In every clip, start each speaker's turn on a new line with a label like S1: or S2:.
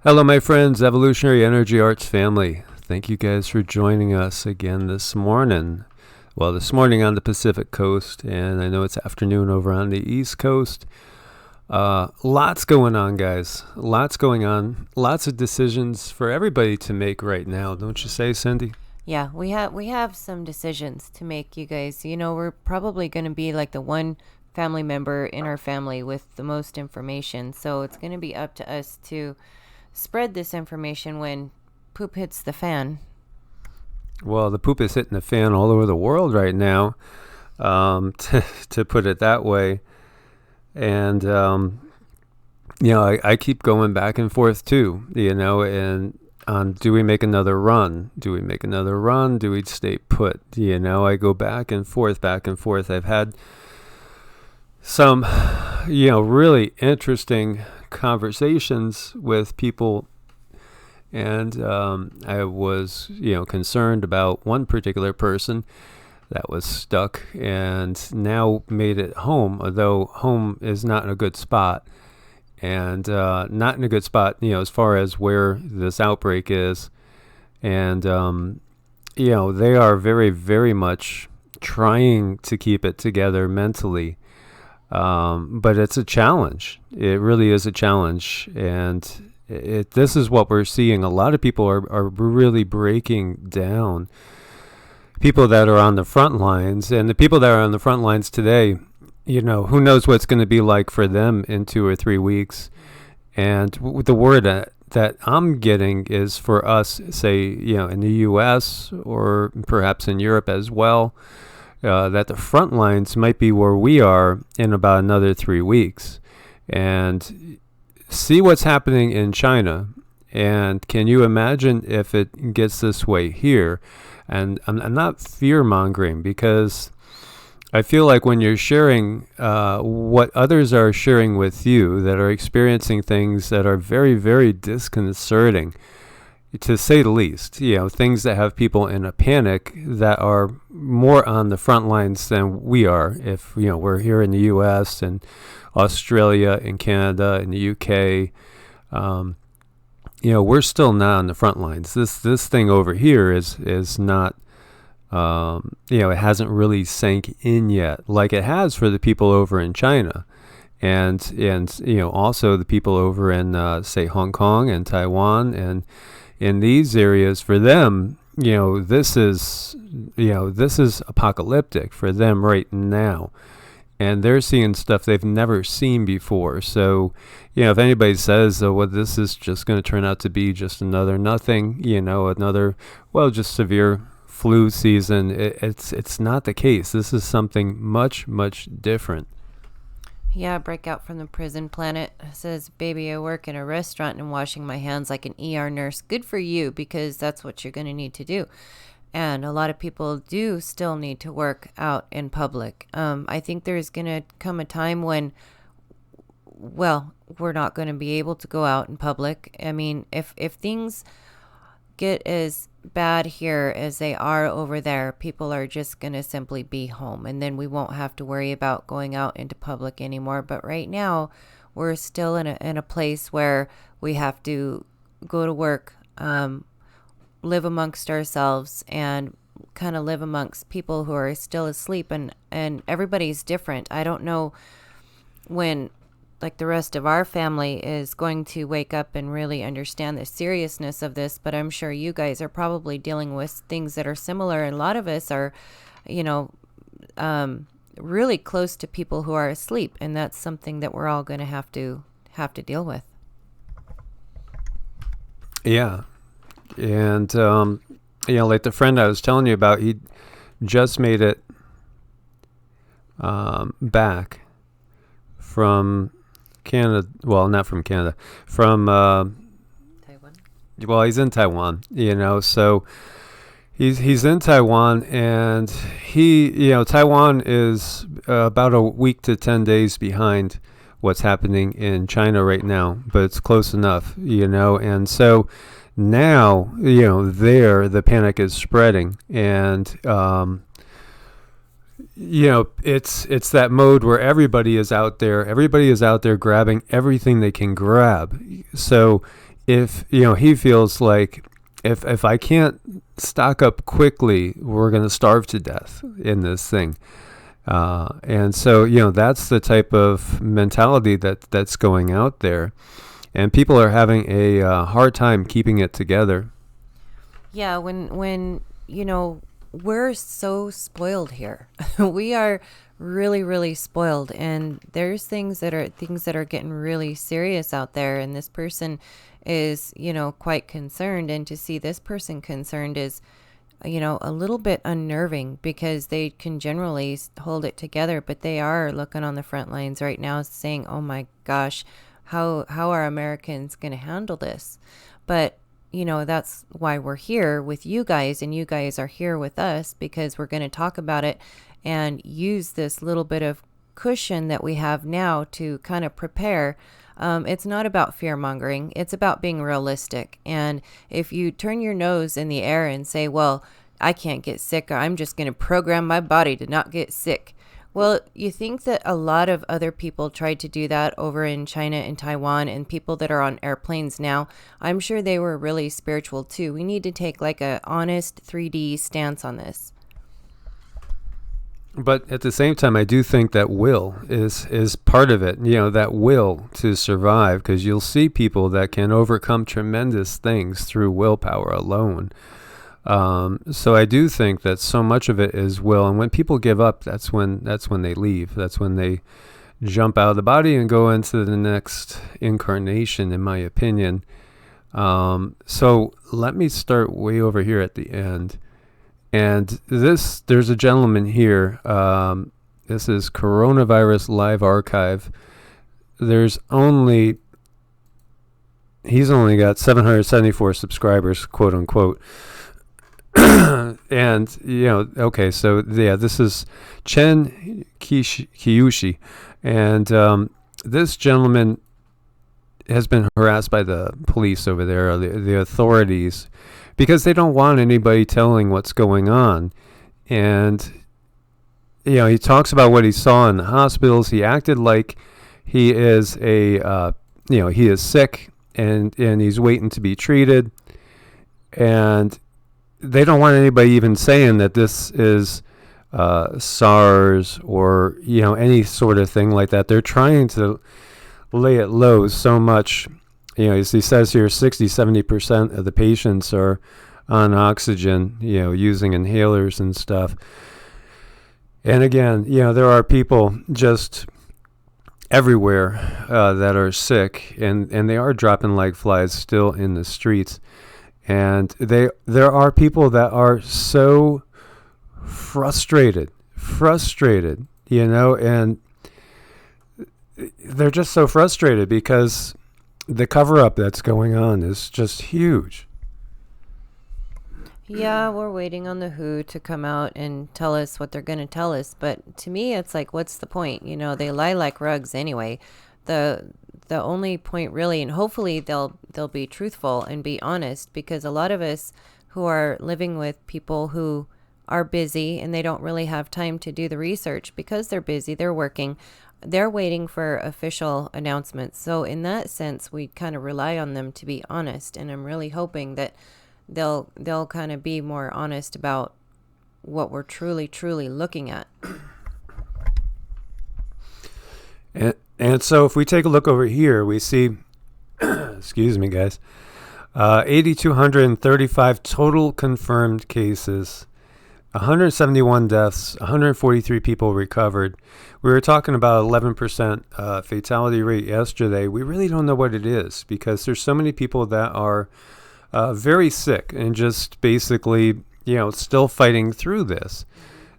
S1: Hello, my friends, Evolutionary Energy Arts family. Thank you guys for joining us again this morning. Well, this morning on the Pacific Coast, and I know it's afternoon over on the East Coast. Lots going on, guys. Lots going on. Lots of decisions for everybody to make right now, don't you say, Cindy?
S2: Yeah, we have some decisions to make, you guys. We're probably going to be like the one family member in our family with the most information. So it's going to be up to us to spread this information when poop hits the fan.
S1: Well, the poop is hitting the fan all over the world right now, to put it that way. And, I keep going back and forth too, and do we make another run? Do we make another run? Do we stay put? I go back and forth, back and forth. I've had some, really interesting conversations with people, and I was, concerned about one particular person that was stuck and now made it home, although home is not in a good spot, and not in a good spot, as far as where this outbreak is. And, they are very, very much trying to keep it together mentally. But it's a challenge. It really is a challenge. And this is what we're seeing. A lot of people are really breaking down. People that are on the front lines, and the people that are on the front lines today, who knows what's going to be like for them in 2 or 3 weeks. And the word that I'm getting is for us, say, in the U.S. or perhaps in Europe as well, that the front lines might be where we are in about another 3 weeks. And see what's happening in China. And can you imagine if it gets this way here? And I'm not fear-mongering, because I feel like when you're sharing what others are sharing with you that are experiencing things that are very, very disconcerting, to say the least, things that have people in a panic that are more on the front lines than we are. If, we're here in the U.S. and Australia and Canada and the U.K., we're still not on the front lines. This thing over here is not, it hasn't really sank in yet, like it has for the people over in China, and also the people over in say Hong Kong and Taiwan, and in these areas. For them, this is apocalyptic for them right now. And they're seeing stuff they've never seen before. So, if anybody says, oh, well, this is just going to turn out to be just another nothing, another, well, just severe flu season, it's not the case. This is something much, much different.
S2: Yeah, breakout from the prison planet. Says, baby, I work in a restaurant and washing my hands like an ER nurse. Good for you, because that's what you're going to need to do. And a lot of people do still need to work out in public. I think there's going to come a time when, well, we're not going to be able to go out in public. I mean, if things get as bad here as they are over there, people are just going to simply be home. And then we won't have to worry about going out into public anymore. But right now, we're still in a place where we have to go to work, live amongst ourselves, and kind of live amongst people who are still asleep, and everybody's different. I don't know when, like, the rest of our family is going to wake up and really understand the seriousness of this, but I'm sure you guys are probably dealing with things that are similar. And a lot of us are, really close to people who are asleep, and that's something that we're all going to have to deal with.
S1: Yeah. And, like the friend I was telling you about, he just made it back from Canada. Well, not from Canada. From
S2: Taiwan.
S1: Well, he's in Taiwan, so he's in Taiwan, and Taiwan is about a week to 10 days behind what's happening in China right now, but it's close enough, and so now, there the panic is spreading, and it's that mode where everybody is out there grabbing everything they can grab. So if he feels like if I can't stock up quickly, we're going to starve to death in this thing. And so that's the type of mentality that's going out there, and people are having a hard time keeping it together.
S2: Yeah, when we're so spoiled here. We are really, really spoiled, and there's things that are getting really serious out there, and this person is, quite concerned, and to see this person concerned is, a little bit unnerving, because they can generally hold it together, but they are looking on the front lines right now saying, oh my gosh, how are Americans going to handle this? But that's why we're here with you guys, and you guys are here with us, because we're going to talk about it and use this little bit of cushion that we have now to kind of prepare. It's not about fear mongering. It's about being realistic. And if you turn your nose in the air and say, well, I can't get sick, or I'm just going to program my body to not get sick. Well, you think that a lot of other people tried to do that over in China and Taiwan, and people that are on airplanes now, I'm sure they were really spiritual too. We need to take like a honest 3D stance on this.
S1: But at the same time, I do think that will is part of it, that will to survive, because you'll see people that can overcome tremendous things through willpower alone. So I do think that so much of it is will, and when people give up, that's when they leave. That's when they jump out of the body and go into the next incarnation, in my opinion. So let me start way over here at the end. And there's a gentleman here. This is Coronavirus Live Archive. He's only got 774 subscribers, quote unquote. And okay, so yeah, this is Chen Kiyushi, and this gentleman has been harassed by the police over there, the authorities, because they don't want anybody telling what's going on. And he talks about what he saw in the hospitals. He acted like he is he is sick, and he's waiting to be treated, and they don't want anybody even saying that this is SARS or any sort of thing like that. They're trying to lay it low so much. As he says here, 60-70% of the patients are on oxygen, using inhalers and stuff. And again, there are people just everywhere that are sick, and they are dropping like flies still in the streets. And there are people that are so frustrated, and they're just so frustrated because the cover-up that's going on is just huge.
S2: Yeah, we're waiting on the WHO to come out and tell us what they're going to tell us. But to me, it's like, what's the point? They lie like rugs anyway. The only point really, and hopefully they'll be truthful and be honest, because a lot of us who are living with people who are busy and they don't really have time to do the research because they're busy, they're working, they're waiting for official announcements. So in that sense, we kind of rely on them to be honest, and I'm really hoping that they'll kind of be more honest about what we're truly looking at.
S1: And so if we take a look over here, we see, excuse me, guys, 8,235 total confirmed cases, 171 deaths, 143 people recovered. We were talking about 11% fatality rate yesterday. We really don't know what it is, because there's so many people that are very sick and just basically, still fighting through this.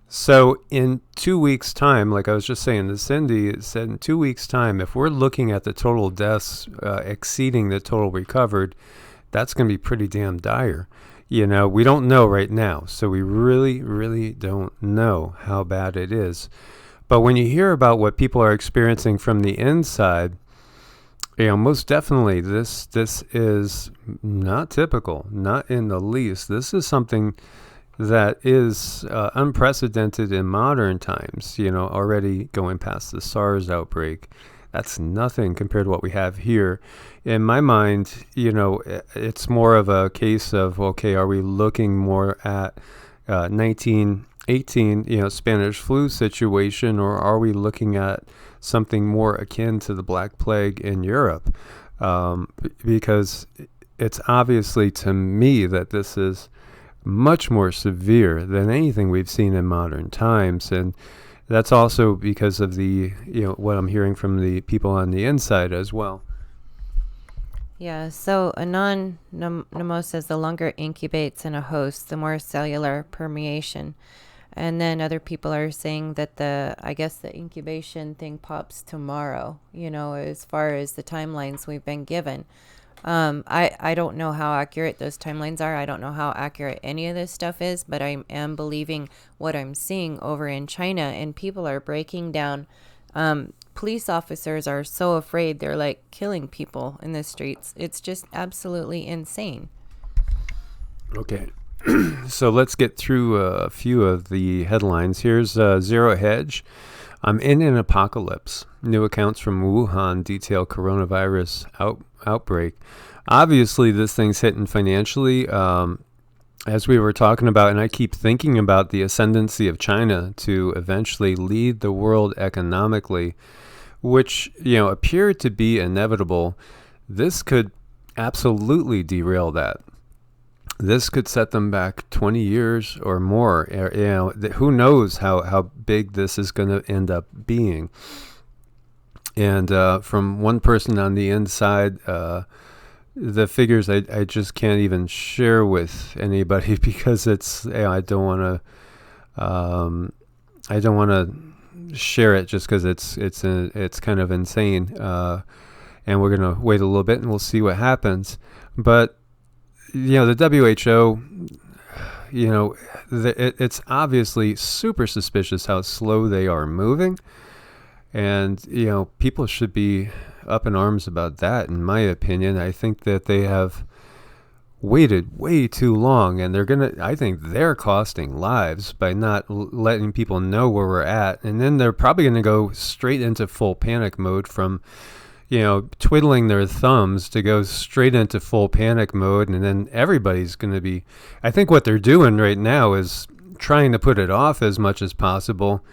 S1: So in 2 weeks' time, like I was just saying to Cindy, it said in 2 weeks' time, if we're looking at the total deaths exceeding the total recovered, that's going to be pretty damn dire. We don't know right now. So we really don't know how bad it is. But when you hear about what people are experiencing from the inside, most definitely this is not typical, not in the least. This is something that is unprecedented in modern times, already going past the SARS outbreak. That's nothing compared to what we have here. In my mind, it's more of a case of, okay, are we looking more at 1918, Spanish flu situation, or are we looking at something more akin to the Black Plague in Europe? Because it's obviously to me that this is much more severe than anything we've seen in modern times. And that's also because of the, what I'm hearing from the people on the inside as well.
S2: Yeah, so Anonymous says the longer it incubates in a host, the more cellular permeation. And then other people are saying that the incubation thing pops tomorrow, as far as the timelines we've been given. I don't know how accurate those timelines are. I don't know how accurate any of this stuff is, but I am believing what I'm seeing over in China, and people are breaking down. Police officers are so afraid they're like killing people in the streets. It's just absolutely insane.
S1: Okay. So let's get through a few of the headlines. Here's Zero Hedge. I'm in an apocalypse. New accounts from Wuhan detail coronavirus outbreak. Obviously, this thing's hitting financially. As we were talking about, and I keep thinking about the ascendancy of China to eventually lead the world economically, which, appeared to be inevitable. This could absolutely derail that. This could set them back 20 years or more. Who knows how big this is going to end up being. And from one person on the inside, the figures I just can't even share with anybody because it's, I don't want to share it just because it's kind of insane. And we're going to wait a little bit and we'll see what happens. But the WHO, it's obviously super suspicious how slow they are moving. And, people should be up in arms about that, in my opinion. I think that they have waited way too long, and I think they're costing lives by not letting people know where we're at. And then they're probably going to go straight into full panic mode from twiddling their thumbs to go straight into full panic mode. And then everybody's going to be, I think what they're doing right now is trying to put it off as much as possible,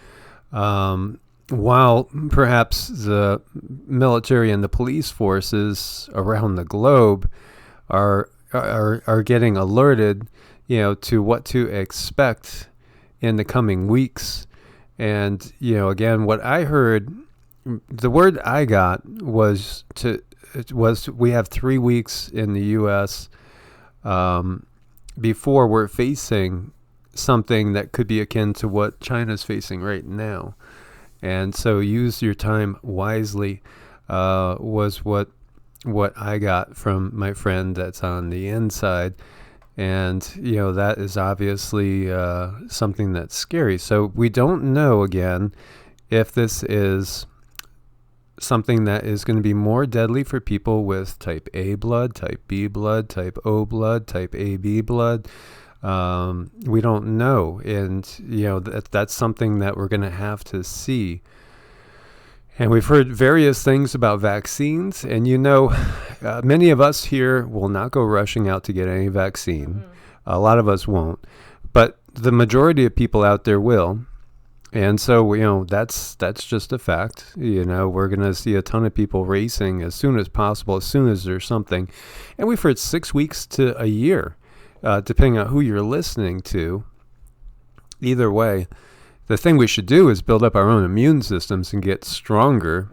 S1: while perhaps the military and the police forces around the globe are getting alerted, to what to expect in the coming weeks. And, again, what I heard, the word I got was we have 3 weeks in the U.S. Before we're facing something that could be akin to what China's facing right now. And so use your time wisely, was what I got from my friend that's on the inside. And, that is obviously something that's scary. So we don't know, again, if this is something that is going to be more deadly for people with type A blood, type B blood, type O blood, type AB blood. We don't know. And, that's something that we're going to have to see. And we've heard various things about vaccines. And, many of us here will not go rushing out to get any vaccine. Mm-hmm. A lot of us won't. But the majority of people out there will. And so, that's just a fact. We're going to see a ton of people racing as soon as possible, as soon as there's something. And we've heard 6 weeks to a year, depending on who you're listening to. Either way, the thing we should do is build up our own immune systems and get stronger.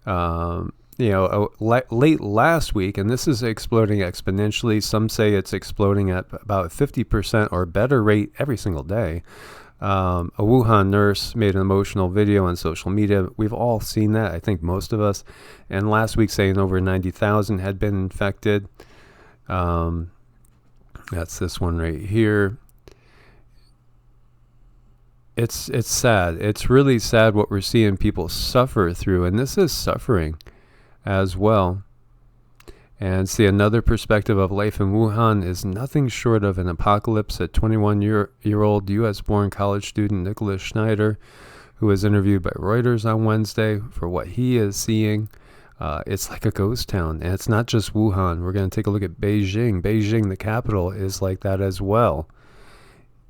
S1: Mm-hmm. Late last week, and this is exploding exponentially. Some say it's exploding at about 50% or better rate every single day. A Wuhan nurse made an emotional video on social media. We've all seen that, I think most of us. And last week saying over 90,000 had been infected. That's this one right here. It's sad. It's really sad what we're seeing people suffer through. And this is suffering as well. And see, another perspective of life in Wuhan is nothing short of an apocalypse. A 21-year-old U.S.-born college student, Nicholas Schneider, who was interviewed by Reuters on Wednesday for what he is seeing. It's like a ghost town, and it's not just Wuhan. We're going to take a look at Beijing. Beijing, the capital, is like that as well.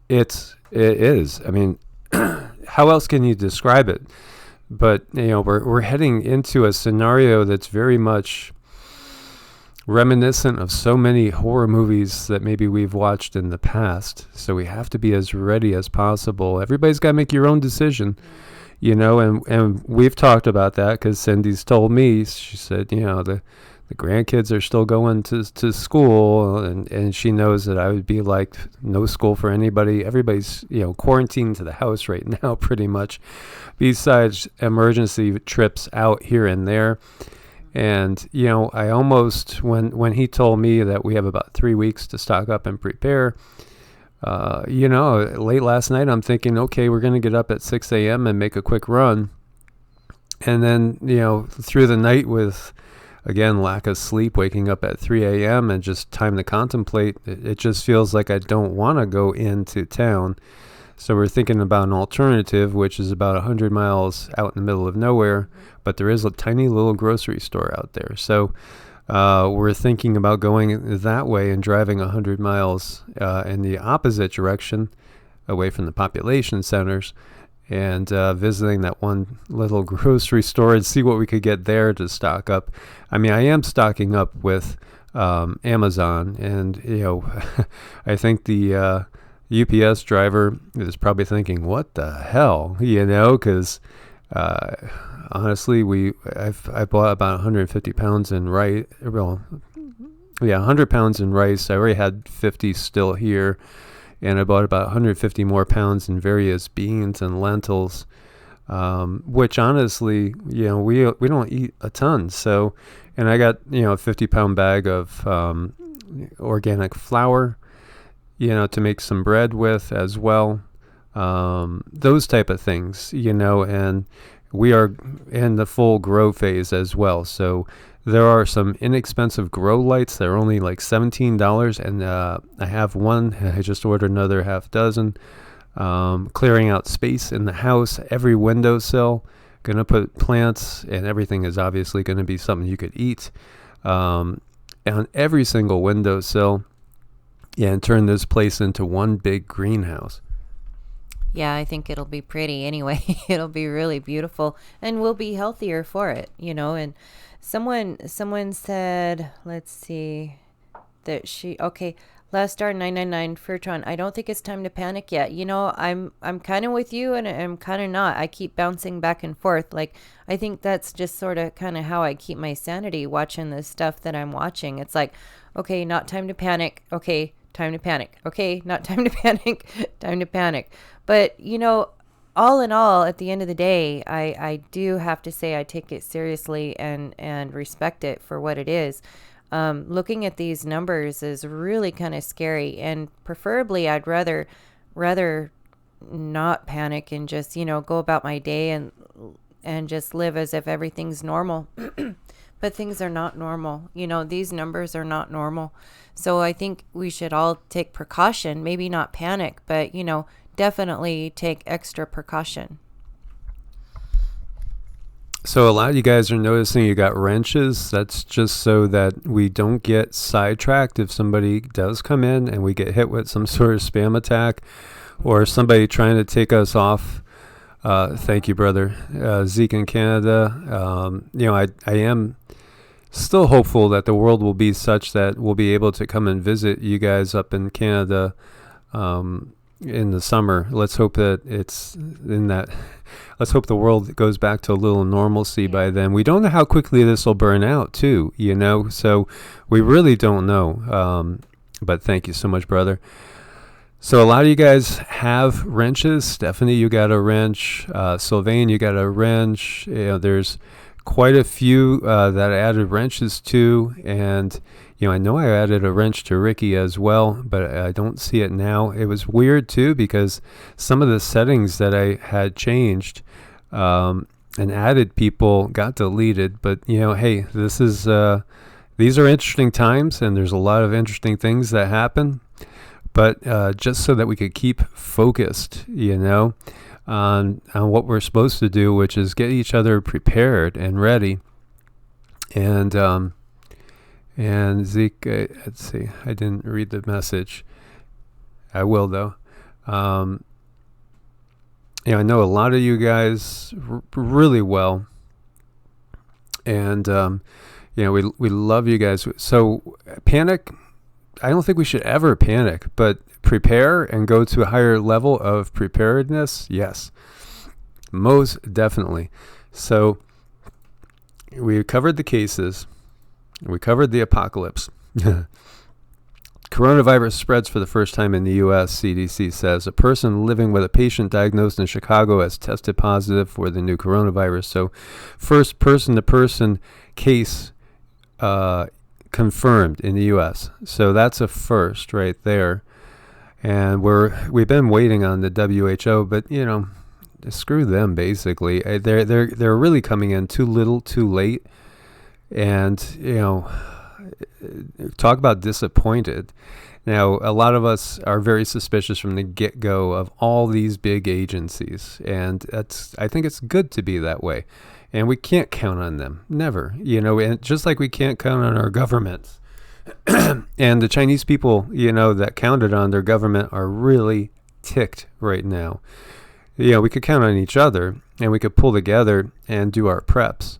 S1: It is. I mean, how else can you describe it? But we're heading into a scenario that's very much reminiscent of so many horror movies that maybe we've watched in the past. So we have to be as ready as possible. Everybody's got to make your own decision. And we've talked about that because Cindy's told me, she said, the grandkids are still going to school, and she knows that I would be like no school for anybody. Everybody's, quarantined to the house right now pretty much, besides emergency trips out here and there. And, I almost, when he told me that we have about 3 weeks to stock up and prepare, late last night, I'm thinking, okay, we're going to get up at 6 a.m. and make a quick run. And then, through the night with, again, lack of sleep, waking up at 3 a.m. and just time to contemplate, it just feels like I don't want to go into town. So we're thinking about an alternative, which is about 100 miles out in the middle of nowhere, but there is a tiny little grocery store out there. So we're thinking about going that way and driving 100 miles in the opposite direction, away from the population centers, and visiting that one little grocery store and see what we could get there to stock up. I mean, I am stocking up with Amazon, and I think the UPS driver is probably thinking, what the hell, because honestly, I bought about 150 pounds in rice. 100 pounds in rice. I already had 50 still here, and I bought about 150 more pounds in various beans and lentils, which honestly, we don't eat a ton. So, and I got a 50-pound bag of organic flour, to make some bread with as well. Those type of things, and we are in the full grow phase as well. So there are some inexpensive grow lights. They're only like $17, and I have one. I just ordered another half dozen. Clearing out space in the house, every windowsill. Going to put plants, and everything is obviously going to be something you could eat on every single windowsill. Yeah, and turn this place into one big greenhouse.
S2: Yeah, I think it'll be pretty anyway. It'll be really beautiful, and we'll be healthier for it, and someone said, let's see, that Last Star 999 Furtron, I don't think it's time to panic yet. I'm kind of with you, and I'm kind of not. I keep bouncing back and forth. Like, I think that's just sort of kind of how I keep my sanity watching the stuff that I'm watching. It's like, okay, not time to panic. Okay, time to panic. Okay, not time to panic. Time to panic. But, all in all, at the end of the day, I do have to say I take it seriously and respect it for what it is. Looking at these numbers is really kind of scary, and preferably I'd rather not panic and just, go about my day and just live as if everything's normal. But things are not normal. These numbers are not normal. So I think we should all take precaution, maybe not panic, but, definitely take extra precaution.
S1: So a lot of you guys are noticing you got wrenches. That's just so that we don't get sidetracked if somebody does come in and we get hit with some sort of spam attack or somebody trying to take us off. Thank you, brother. Zeke in Canada. I am still hopeful that the world will be such that we'll be able to come and visit you guys up in Canada in the summer. Let's hope that it's in that. Let's hope the world goes back to a little normalcy by then. We don't know how quickly this will burn out, too, so we really don't know. But thank you so much, brother. So a lot of you guys have wrenches. Stephanie, you got a wrench. Sylvain, you got a wrench. There's quite a few that I added wrenches to, and I know I added a wrench to Ricky as well, but I don't see it now. It was weird too because some of the settings that I had changed and added people got deleted. But hey, these are interesting times, and there's a lot of interesting things that happen. But just so that we could keep focused, on what we're supposed to do, which is get each other prepared and ready. And Zeke, let's see, I didn't read the message. I will though. I know a lot of you guys really well, and we love you guys. So panic, I don't think we should ever panic, but prepare and go to a higher level of preparedness. Yes, most definitely. So we covered the cases. We covered the apocalypse. Coronavirus spreads for the first time in the U.S., CDC says. A person living with a patient diagnosed in Chicago has tested positive for the new coronavirus. So first person-to-person case confirmed in the U.S. So that's a first right there. And we've been waiting on the WHO, but, screw them, basically. They're really coming in too little, too late. And, talk about disappointed. Now, a lot of us are very suspicious from the get-go of all these big agencies. And I think it's good to be that way. And we can't count on them. Never. And just like we can't count on our governments. And the Chinese people, that counted on their government are really ticked right now. We could count on each other and we could pull together and do our preps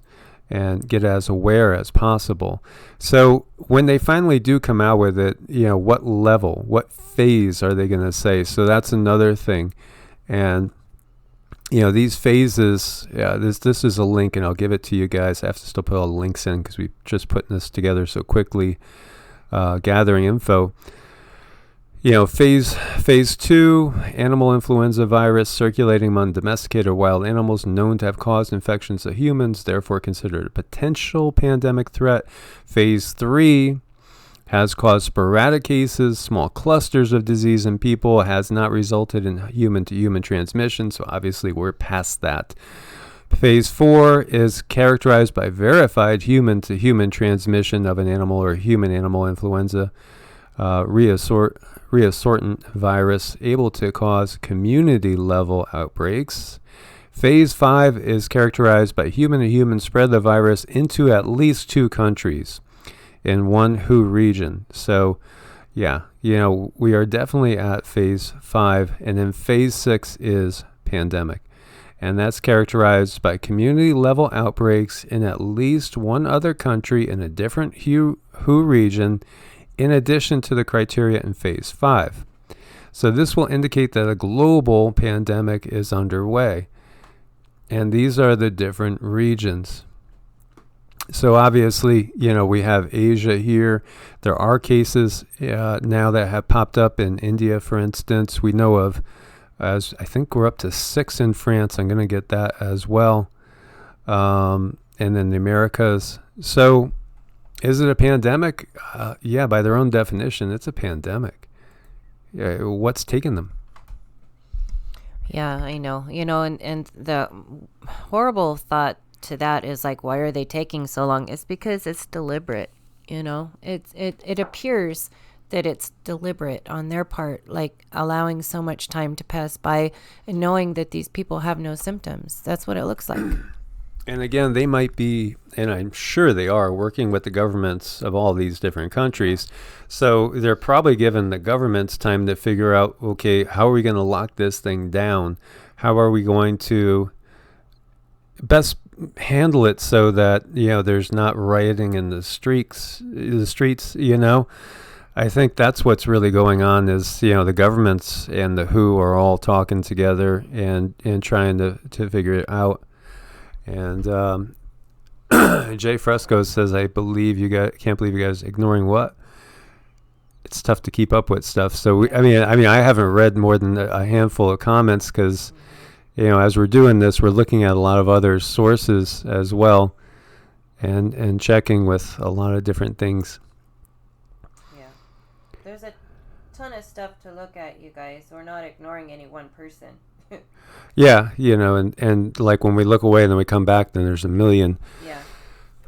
S1: and get as aware as possible. So when they finally do come out with it, what level, what phase are they going to say? So that's another thing. And, these phases, this is a link, and I'll give it to you guys. I have to still put all the links in because we're just putting this together so quickly, gathering info. Phase 2, animal influenza virus circulating among domesticated or wild animals known to have caused infections of humans, therefore considered a potential pandemic threat. Phase 3 has caused sporadic cases, small clusters of disease in people, has not resulted in human-to-human transmission, so obviously we're past that. Phase 4 is characterized by verified human-to-human transmission of an animal or human-animal influenza, reassortant virus able to cause community-level outbreaks. Phase 5 is characterized by human-to-human spread of the virus into at least 2 countries in one WHO region. So, we are definitely at phase 5, and then phase 6 is pandemic. And that's characterized by community-level outbreaks in at least one other country in a different WHO region, in addition to the criteria in phase 5. So this will indicate that a global pandemic is underway. And these are the different regions. So obviously, we have Asia here. There are cases now that have popped up in India, for instance. We know of, as I think we're up to 6 in France. I'm going to get that as well. And then the Americas. So is it a pandemic? Yeah, by their own definition, it's a pandemic. What's taking them?
S2: Yeah, I know. And the horrible thought to that is like, why are they taking so long? It's because it's deliberate. It appears that it's deliberate on their part, like allowing so much time to pass by and knowing that these people have no symptoms. That's what it looks like.
S1: And again, they might be, and I'm sure they are, working with the governments of all these different countries. So they're probably giving the governments time to figure out, okay, how are we going to lock this thing down? How are we going to best handle it so that, there's not rioting in the streets, I think that's what's really going on is, the governments and the WHO are all talking together and trying to figure it out. And Jay Fresco says, I believe you guys can't believe you guys ignoring what? It's tough to keep up with stuff. So I haven't read more than a handful of comments because, as we're doing this, we're looking at a lot of other sources as well, and checking with a lot of different things.
S2: Yeah, there's a ton of stuff to look at, you guys. We're not ignoring any one person.
S1: Yeah, and like when we look away and then we come back, then there's a million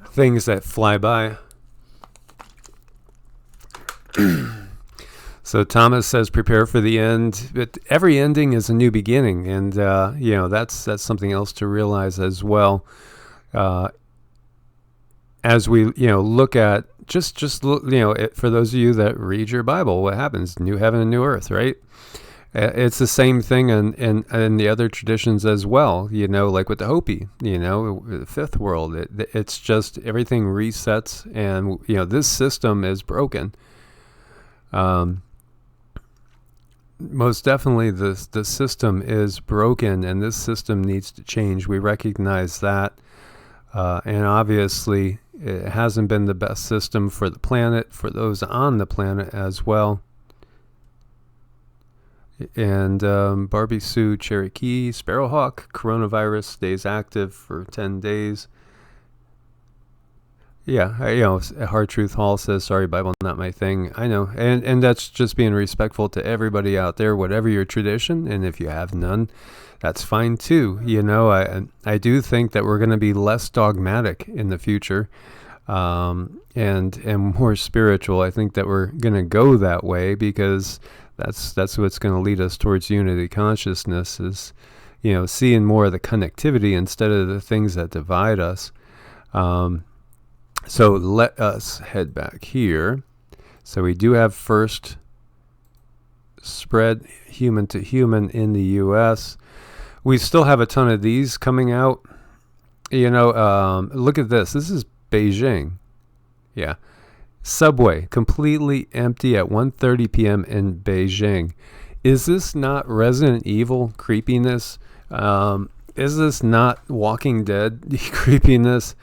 S1: things that fly by. So Thomas says, prepare for the end. But every ending is a new beginning. And, that's something else to realize as well. As we, look at, just look, for those of you that read your Bible, what happens? New heaven and new earth, right? It's the same thing in the other traditions as well, like with the Hopi, the fifth world. It's just everything resets, and, this system is broken. Most definitely the system is broken, and this system needs to change. We recognize that. And obviously, it hasn't been the best system for the planet, for those on the planet as well. And Barbie Sue, Cherokee, Sparrowhawk, coronavirus stays active for 10 days. Yeah, Hard Truth Hall says, sorry, Bible, not my thing. I know. And that's just being respectful to everybody out there, whatever your tradition. And if you have none, that's fine too. I do think that we're going to be less dogmatic in the future, and more spiritual. I think that we're going to go that way because that's what's going to lead us towards unity consciousness, is, seeing more of the connectivity instead of the things that divide us. So let us head back here. So we do have first spread human to human in the U.S. We still have a ton of these coming out. Look at this. This is Beijing. Yeah. Subway completely empty at 1:30 p.m. in Beijing. Is this not Resident Evil creepiness? Is this not Walking Dead creepiness?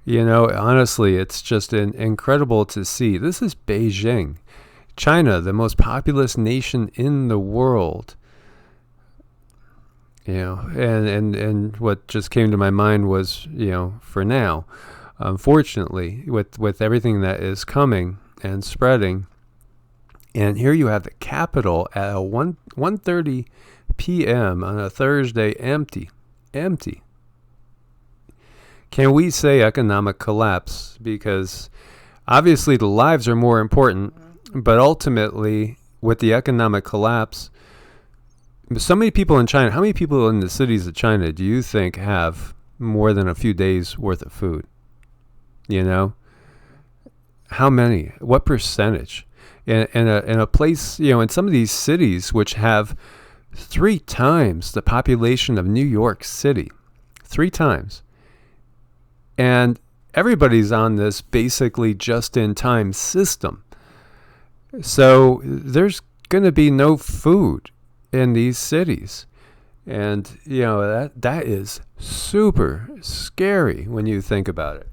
S1: Honestly, it's just incredible to see. This is Beijing, China, the most populous nation in the world. And what just came to my mind was, for now, unfortunately, with everything that is coming and spreading, and here you have the capital at 1:30 p.m. on a Thursday, empty. Can we say economic collapse? Because obviously the lives are more important, but ultimately with the economic collapse, so many people in China, how many people in the cities of China do you think have more than a few days worth of food? How many? What percentage? In a place, in some of these cities which have 3 times the population of New York City, 3 times. And everybody's on this basically just-in-time system. So there's going to be no food in these cities. And, that is super scary when you think about it.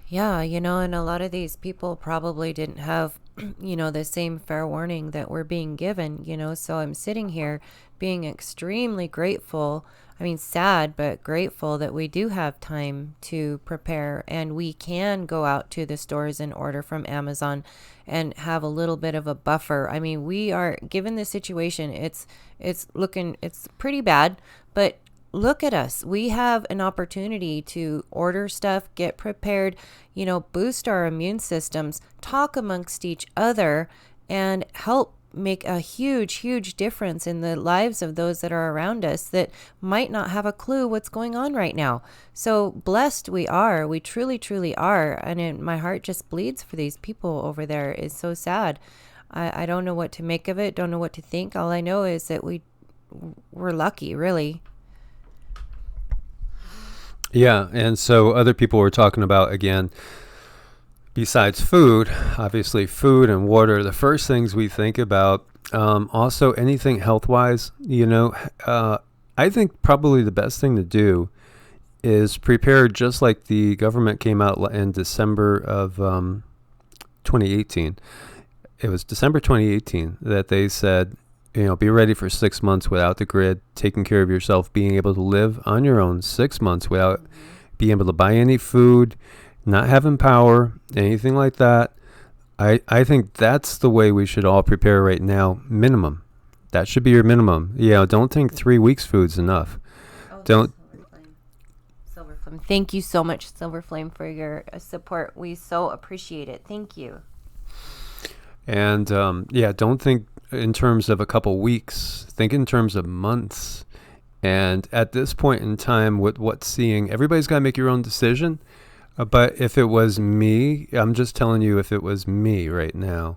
S2: Yeah, and a lot of these people probably didn't have, the same fair warning that we're being given, so I'm sitting here being extremely grateful. I mean, sad, but grateful that we do have time to prepare, and we can go out to the stores and order from Amazon and have a little bit of a buffer. I mean, we are, given the situation, it's pretty bad, but look at us. We have an opportunity to order stuff, get prepared, boost our immune systems, talk amongst each other, and help make a huge difference in the lives of those that are around us that might not have a clue what's going on right now. So blessed we are. We truly are. And my heart just bleeds for these people over there. It's so sad. I don't know what to make of it. Don't know what to think. All I know is that we're lucky, really.
S1: Yeah, and so other people were talking about, again, besides food, obviously food and water, the first things we think about. Also, anything health-wise, I think probably the best thing to do is prepare, just like the government came out in December of 2018. It was December 2018 that they said, be ready for 6 months without the grid, taking care of yourself, being able to live on your own 6 months without being able to buy any food, not having power, anything like that. I think that's the way we should all prepare right now. Minimum. That should be your minimum. Don't think 3 weeks food's enough. Don't.
S2: Silver Flame. Thank you so much, Silver Flame, for your support. We so appreciate it. Thank you.
S1: And yeah, don't think in terms of a couple weeks. Think in terms of months. And at this point in time, with what's seeing, everybody's got to make your own decision. But if it was me, I'm just telling you, if it was me right now,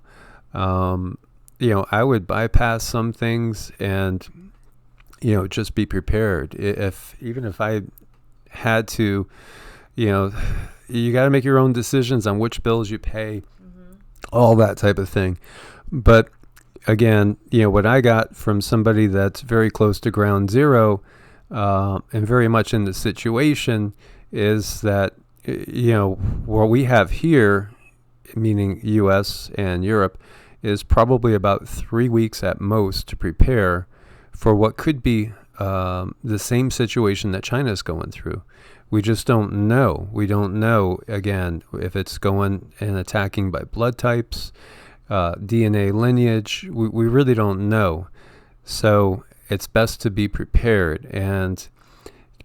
S1: I would bypass some things and, just be prepared. Even if I had to, you got to make your own decisions on which bills you pay, all that type of thing. But again, what I got from somebody that's very close to ground zero and very much in the situation is that, what we have here, meaning U.S. and Europe, is probably about 3 weeks at most to prepare for what could be the same situation that China is going through. We just don't know. We don't know, again, if it's going and attacking by blood types, DNA lineage. We really don't know. So it's best to be prepared. And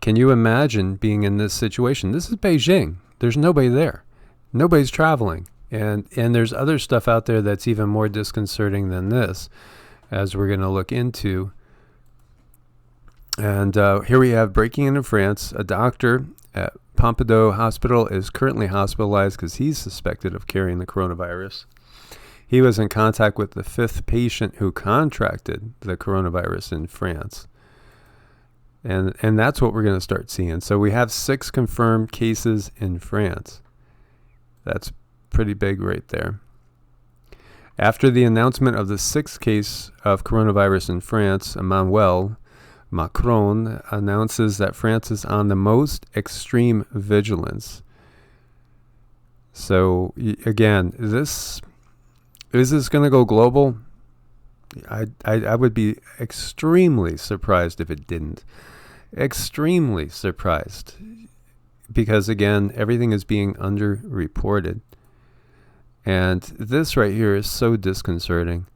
S1: can you imagine being in this situation? This is Beijing. There's nobody there. Nobody's traveling. And there's other stuff out there that's even more disconcerting than this, as we're going to look into. And here we have breaking into France. A doctor at Pompidou Hospital is currently hospitalized because he's suspected of carrying the coronavirus. He was in contact with the 5th patient who contracted the coronavirus in France. And that's what we're going to start seeing. So we have 6 confirmed cases in France. That's pretty big right there. After the announcement of the 6th case of coronavirus in France, Emmanuel Macron announces that France is on the most extreme vigilance. So again, is this going to go global? I would be extremely surprised if it didn't. Extremely surprised. Because again, everything is being underreported. And this right here is so disconcerting.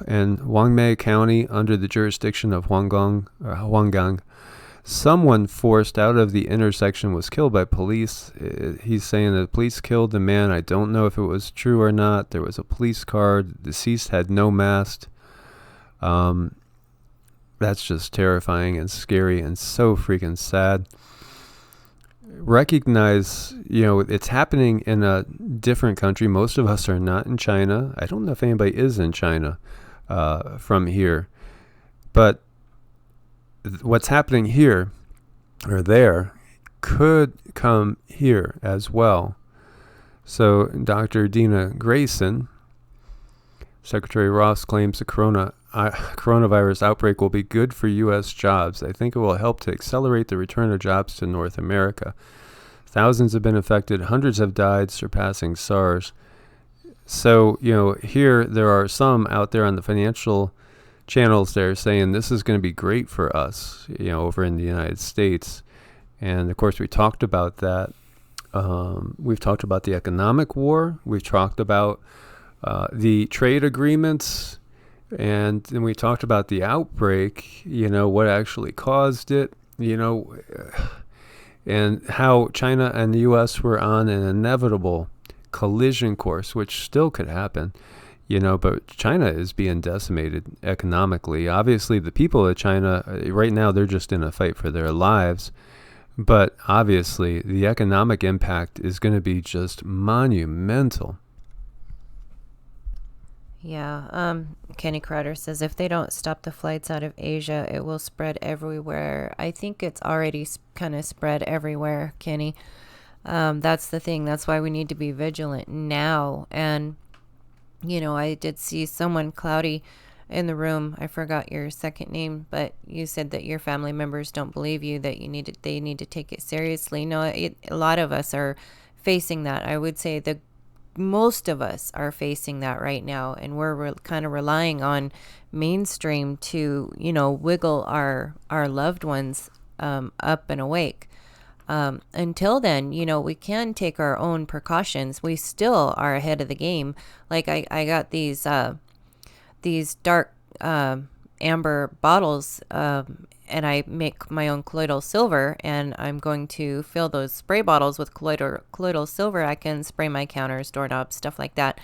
S1: In Huangmei County, under the jurisdiction of Huanggang, someone forced out of the intersection was killed by police. He's saying that the police killed the man. I don't know if it was true or not. There was a police car. The deceased had no mask. That's just terrifying and scary and so freaking sad. Recognize, it's happening in a different country. Most of us are not in China. I don't know if anybody is in China from here. But what's happening here or there could come here as well. So Dr. Dina Grayson, Secretary Ross claims the coronavirus outbreak will be good for U.S. jobs. I think it will help to accelerate the return of jobs to North America. Thousands have been affected. Hundreds have died, surpassing SARS. So, here there are some out there on the financial channels there saying this is going to be great for us, over in the United States. And, of course, we talked about that. We've talked about the economic war. We've talked about the trade agreements. And then we talked about the outbreak, what actually caused it, and how China and the U.S. were on an inevitable collision course, which still could happen, but China is being decimated economically. Obviously, the people of China, right now, they're just in a fight for their lives. But obviously, the economic impact is going to be just monumental.
S2: Yeah, Kenny Crowder says if they don't stop the flights out of Asia, it will spread everywhere. I think it's already kind of spread everywhere, Kenny. That's the thing. That's why we need to be vigilant now. And, I did see someone, Cloudy, in the room. I forgot your second name, but you said that your family members don't believe you, that they need to take it seriously. No, a lot of us are facing that. I would say most of us are facing that right now, and we're kind of relying on mainstream to, wiggle our loved ones up and awake. Until then, we can take our own precautions. We still are ahead of the game. Like I got these dark amber bottles, and I make my own colloidal silver, and I'm going to fill those spray bottles with colloidal silver. I can spray my counters, doorknobs, stuff like that.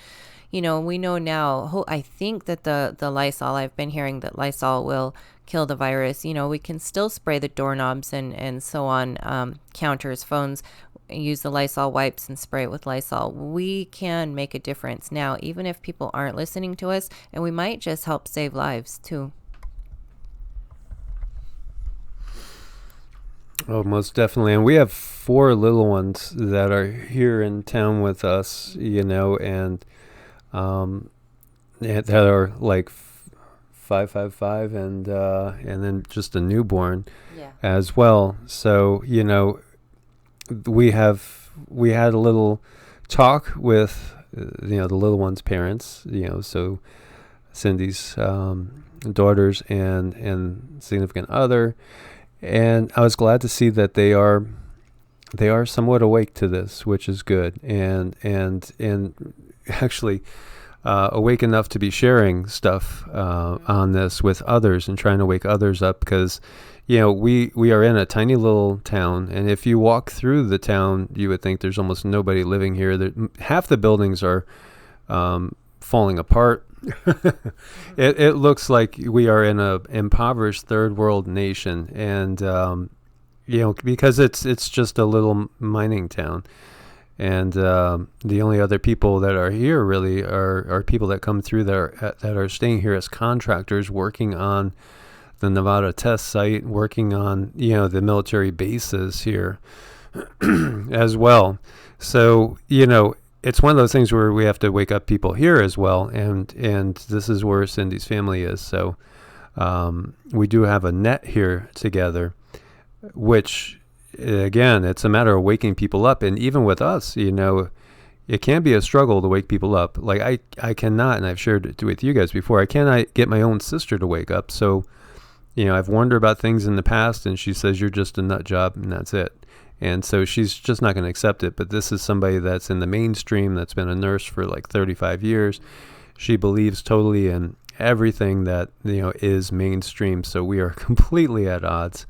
S2: we know now, I think that the Lysol, I've been hearing that Lysol will kill the virus. We can still spray the doorknobs and so on, counters, phones, use the Lysol wipes and spray it with Lysol. We can make a difference now, even if people aren't listening to us, and we might just help save lives too.
S1: Oh, most definitely. And we have 4 little ones that are here in town with us, and that are like 555 and then just a newborn as well. So, we had a little talk with the little one's parents, so Cindy's daughters and significant other, and I was glad to see that they are somewhat awake to this, which is good, and actually awake enough to be sharing stuff on this with others and trying to wake others up, because we are in a tiny little town, and if you walk through the town, you would think there's almost nobody living here. Half the buildings are falling apart. It looks like we are in a impoverished third world nation, and because it's just a little mining town, and the only other people that are here really are people that come through that are staying here as contractors, working on the Nevada test site, working on the military bases here as well. So it's one of those things where we have to wake up people here as well, and this is where Cindy's family is. So we do have a net here together, which again, it's a matter of waking people up. And even with us, it can be a struggle to wake people up. Like I cannot, and I've shared it with you guys before, I cannot get my own sister to wake up. So I've warned her about things in the past, and she says, you're just a nut job, and that's it. And so she's just not going to accept it. But this is somebody that's in the mainstream, that's been a nurse for like 35 years. She believes totally in everything that, is mainstream. So we are completely at odds,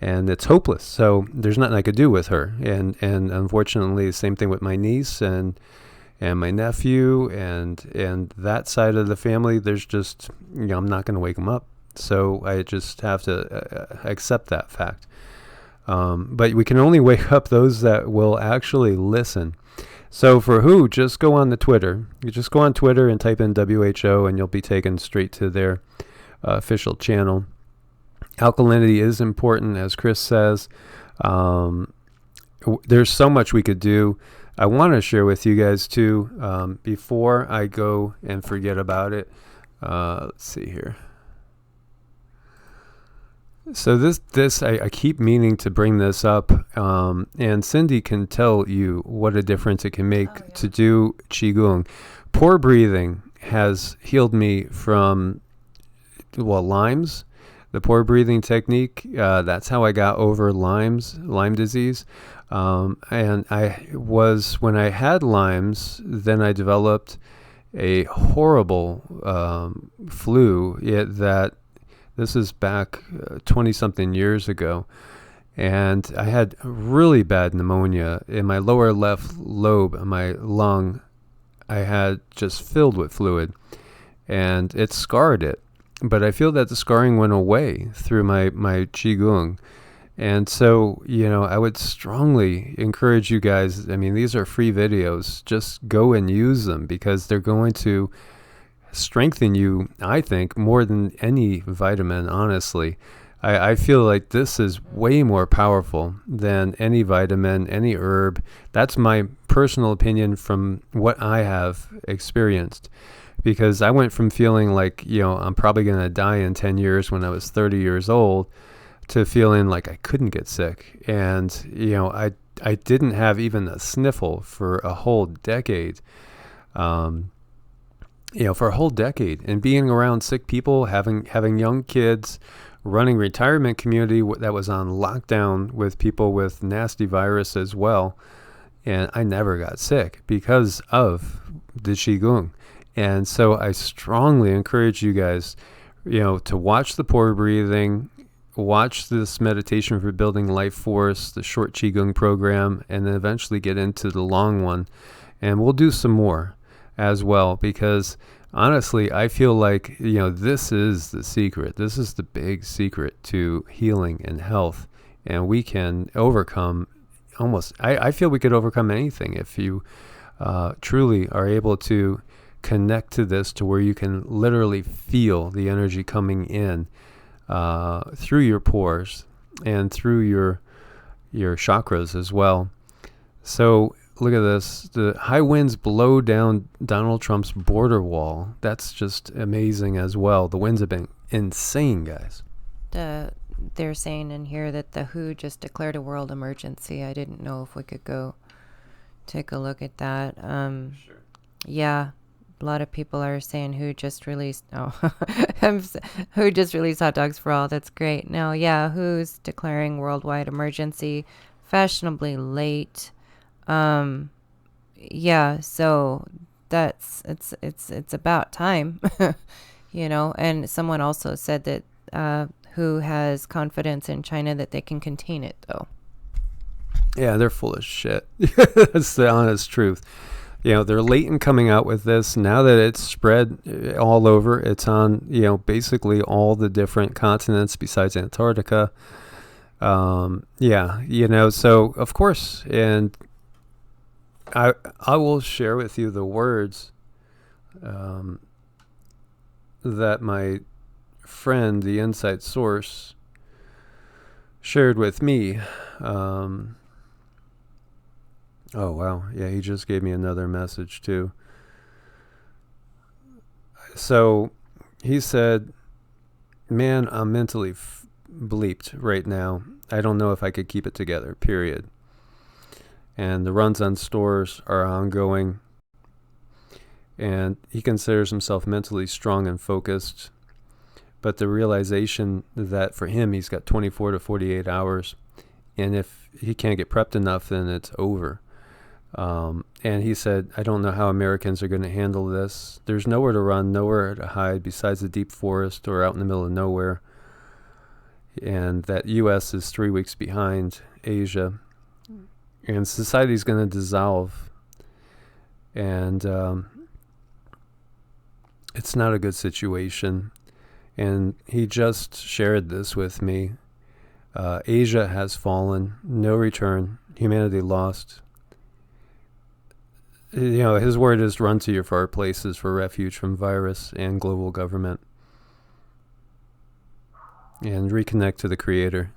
S1: and it's hopeless. So there's nothing I could do with her. And unfortunately, the same thing with my niece and my nephew and that side of the family. There's just, I'm not going to wake them up. So I just have to accept that fact. But we can only wake up those that will actually listen. So for who, just go on the Twitter. You just go on Twitter and type in WHO, and you'll be taken straight to their official channel. Alkalinity is important, as Chris says. There's so much we could do. I want to share with you guys too, before I go and forget about it. Let's see here. So this I keep meaning to bring this up, and Cindy can tell you what a difference it can make to do QiGong. Pore breathing has healed me from, Lyme's, the pore breathing technique. That's how I got over Lyme disease. And when I had Lyme's, then I developed a horrible flu that. This is back 20-something years ago, and I had really bad pneumonia in my lower left lobe of my lung. I had just filled with fluid, and it scarred it. But I feel that the scarring went away through my QiGong. And so, I would strongly encourage you guys. I mean, these are free videos. Just go and use them, because they're going to strengthen you, I think, more than any vitamin, honestly. I feel like this is way more powerful than any vitamin, any herb. That's my personal opinion from what I have experienced, because I went from feeling like, I'm probably going to die in 10 years when I was 30 years old, to feeling like I couldn't get sick. And, I didn't have even a sniffle for a whole decade. For a whole decade, and being around sick people, having young kids, running retirement community that was on lockdown with people with nasty virus as well. And I never got sick because of the QiGong. And so I strongly encourage you guys, to watch the pore breathing, watch this meditation for building life force, the short QiGong program, and then eventually get into the long one. And we'll do some more as well, because honestly, I feel like, this is the secret. This is the big secret to healing and health. And we can overcome I feel we could overcome anything if you truly are able to connect to this, to where you can literally feel the energy coming in through your pores and through your chakras as well. So look at this. The high winds blow down Donald Trump's border wall. That's just amazing as well. The winds have been insane, guys.
S2: They're saying in here that the WHO just declared a world emergency. I didn't know if we could go take a look at that.
S1: Sure.
S2: Yeah, a lot of people are saying WHO just released. WHO just released hot dogs for all. That's great. Now, yeah, WHO's declaring worldwide emergency, fashionably late. Yeah, so it's about time, And someone also said that WHO has confidence in China that they can contain it, though.
S1: Yeah, they're full of shit. That's the honest truth. They're late in coming out with this. Now that it's spread all over, it's on, basically all the different continents besides Antarctica. So of course, and I will share with you the words that my friend, the Inside Source, shared with me. Oh, wow. Yeah, he just gave me another message, too. So he said, man, I'm mentally bleeped right now. I don't know if I could keep it together, period. And the runs on stores are ongoing. And he considers himself mentally strong and focused. But the realization that for him, he's got 24 to 48 hours. And if he can't get prepped enough, then it's over. And he said, I don't know how Americans are going to handle this. There's nowhere to run, nowhere to hide besides the deep forest or out in the middle of nowhere. And that U.S. is 3 weeks behind Asia. And society's going to dissolve. And it's not a good situation. And he just shared this with me. Asia has fallen, no return, humanity lost. His word is run to your far places for refuge from virus and global government. And reconnect to the Creator.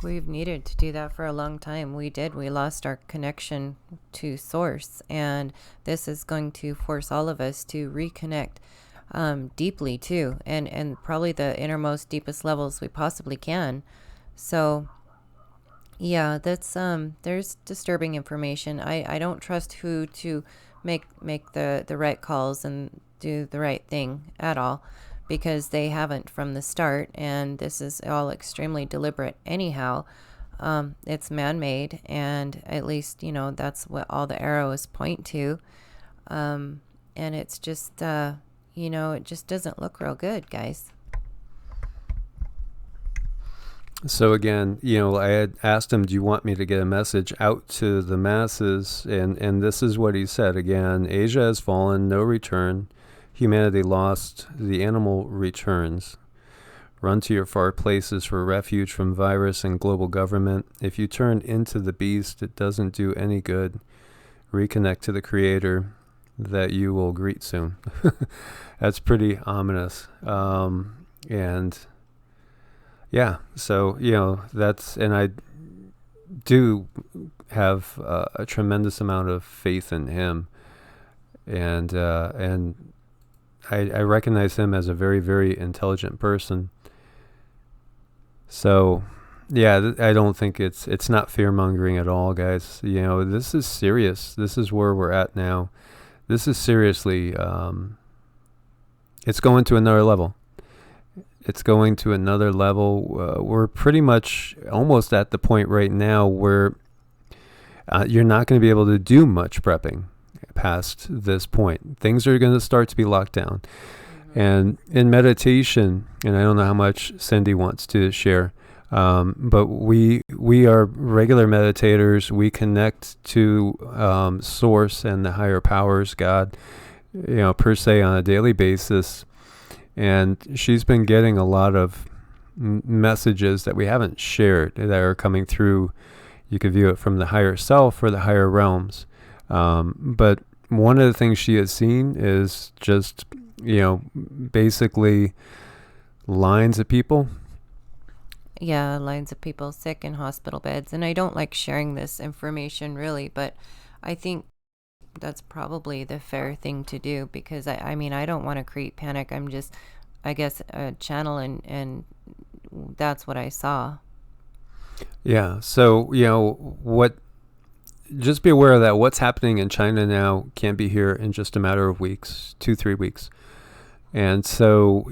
S2: We've needed to do that for a long time. We did. We lost our connection to Source. And this is going to force all of us to reconnect deeply, too. And probably the innermost, deepest levels we possibly can. So... yeah, that's there's disturbing information. I don't trust WHO to make the right calls and do the right thing at all, because they haven't from the start, and this is all extremely deliberate anyhow. It's man-made, and at least, that's what all the arrows point to. And it's just, it just doesn't look real good, guys.
S1: So again, I had asked him, do you want me to get a message out to the masses? And this is what he said. Again, Asia has fallen, no return. Humanity lost, the animal returns. Run to your far places for refuge from virus and global government. If you turn into the beast, it doesn't do any good. Reconnect to the Creator that you will greet soon. That's pretty ominous. And... yeah, so, that's, and I do have a tremendous amount of faith in him. And I recognize him as a very, very intelligent person. So, yeah, I don't think it's not fear-mongering at all, guys. This is serious. This is where we're at now. This is seriously, it's going to another level. It's going to another level. We're pretty much almost at the point right now where you're not going to be able to do much prepping past this point. Things are going to start to be locked down. Mm-hmm. And in meditation, and I don't know how much Cindy wants to share, But we are regular meditators. We connect to Source and the higher powers, God, per se, on a daily basis. And she's been getting a lot of messages that we haven't shared that are coming through. You could view it from the higher self or the higher realms. But one of the things she has seen is just, basically lines of people.
S2: Yeah, lines of people sick in hospital beds. And I don't like sharing this information really, but I think that's probably the fair thing to do because I mean, I don't want to create panic. I'm just, I guess, a channel and that's what I saw.
S1: Yeah. So, just be aware that what's happening in China now can't be here in just a matter of weeks, 2-3 weeks. And so,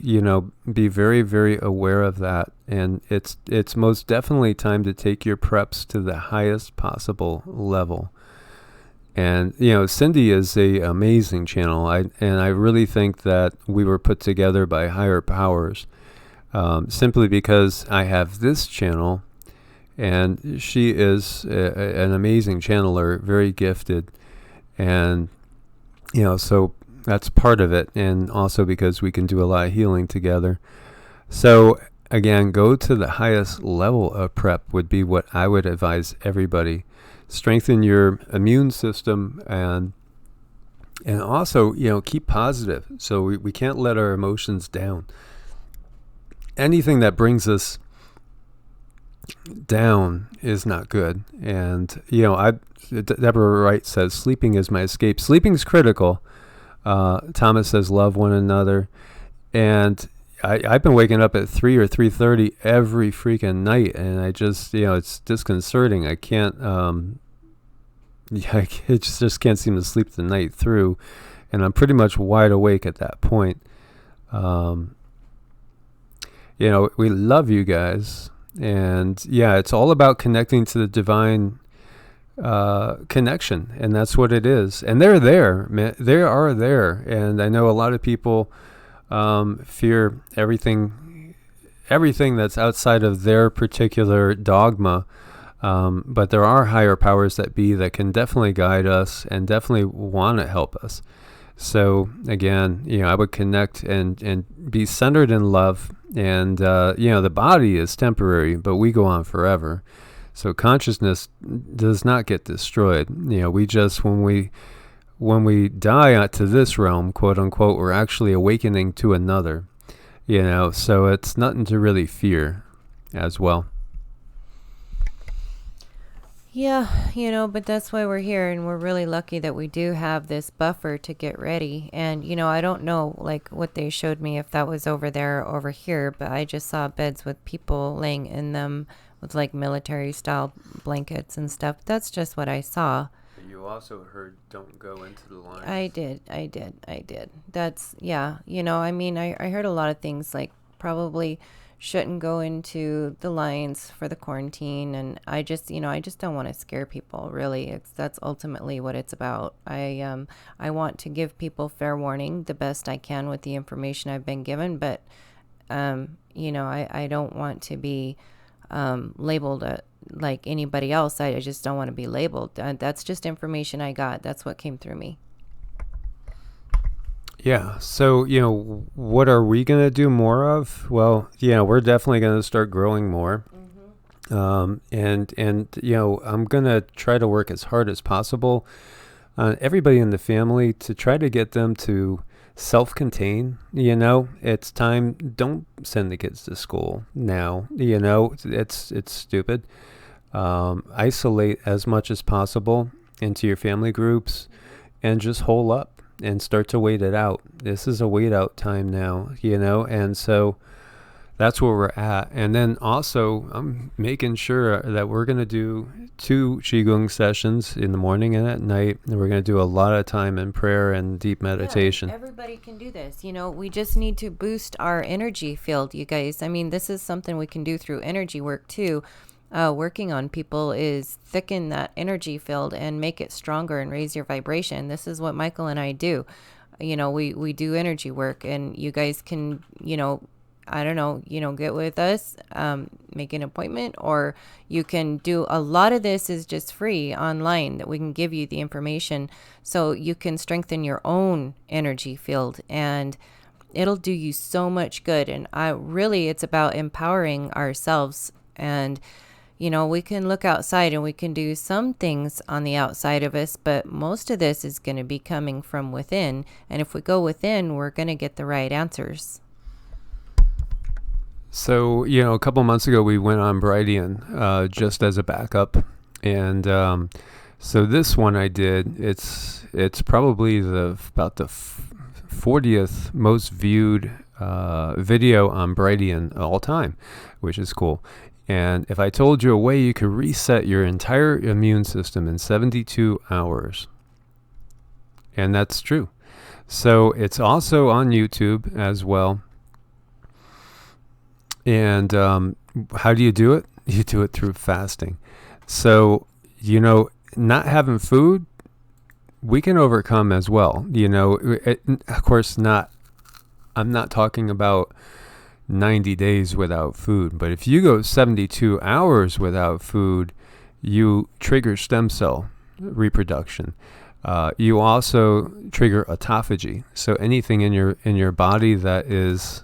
S1: be very, very aware of that. And it's most definitely time to take your preps to the highest possible level. And, Cindy is a amazing channel. I really think that we were put together by higher powers, simply because I have this channel and she is an amazing channeler, very gifted. And, so that's part of it. And also because we can do a lot of healing together. So again, go to the highest level of prep would be what I would advise everybody. Strengthen your immune system and also, keep positive. So we can't let our emotions down. Anything that brings us down is not good. And, Deborah Wright says, sleeping is my escape. Sleeping is critical. Thomas says, love one another. And I've been waking up at 3 or 3:30 every freaking night, and I just, it's disconcerting. I can't, I just can't seem to sleep the night through, and I'm pretty much wide awake at that point. We love you guys, and yeah, it's all about connecting to the divine connection, and that's what it is. And they're there, man. They are there, and I know a lot of people fear everything that's outside of their particular dogma, but there are higher powers that be that can definitely guide us and definitely want to help us. So again, I would connect and be centered in love. And the body is temporary, but we go on forever. So consciousness does not get destroyed. We just, when we die to this realm, quote unquote, we're actually awakening to another. So it's nothing to really fear as well.
S2: Yeah, but that's why we're here, and we're really lucky that we do have this buffer to get ready. And, I don't know, like, what they showed me, if that was over there or over here, but I just saw beds with people laying in them with, like, military-style blankets and stuff. That's just what I saw.
S1: You also heard, don't go into the lines.
S2: I did. That's, yeah, I heard a lot of things, like, probably shouldn't go into the lines for the quarantine, and I just don't want to scare people, really. That's ultimately what it's about. I want to give people fair warning the best I can with the information I've been given, but I don't want to be labeled like anybody else. I just don't want to be labeled. That's just information I got. That's what came through me.
S1: Yeah. So, what are we going to do more of? Well, we're definitely going to start growing more. Mm-hmm. And I'm going to try to work as hard as possible on everybody in the family to try to get them to self-contain. It's time. Don't send the kids to school now. It's stupid. Isolate as much as possible into your family groups and just hole up and start to wait it out. This is a wait out time now, and so that's where we're at. And then also I'm making sure that we're going to do 2 QiGong sessions in the morning and at night, and we're going to do a lot of time in prayer and deep meditation.
S2: Yeah, everybody can do this. We just need to boost our energy field, you guys. I mean, this is something we can do through energy work too. Working on people is thicken that energy field and make it stronger and raise your vibration. This is what Michael and I do. We do energy work, and you guys can, I don't know, get with us, make an appointment, or you can do a lot of this is just free online that we can give you the information so you can strengthen your own energy field, and it'll do you so much good. And it's about empowering ourselves. And we can look outside and we can do some things on the outside of us, but most of this is going to be coming from within. And if we go within, we're going to get the right answers.
S1: So, a couple months ago, we went on Brightian just as a backup. And so this one I did, it's probably about the 40th most viewed video on Brightian all time, which is cool. And if I told you a way you could reset your entire immune system in 72 hours, and that's true. So it's also on YouTube as well. And how do you do it? You do it through fasting. So, not having food, we can overcome as well. Of course, I'm not talking about 90 days without food, but if you go 72 hours without food, you trigger stem cell reproduction. You also trigger autophagy. So anything in your body that is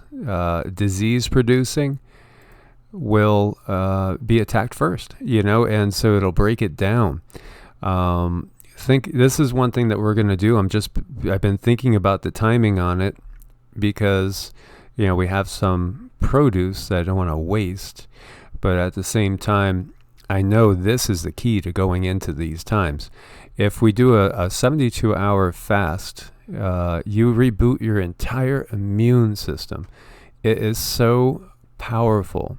S1: disease producing will be attacked first, and so it'll break it down. Think this is one thing that we're going to do. I've been thinking about the timing on it because we have some produce that I don't want to waste, but at the same time, I know this is the key to going into these times. If we do a 72-hour fast, you reboot your entire immune system. It is so powerful,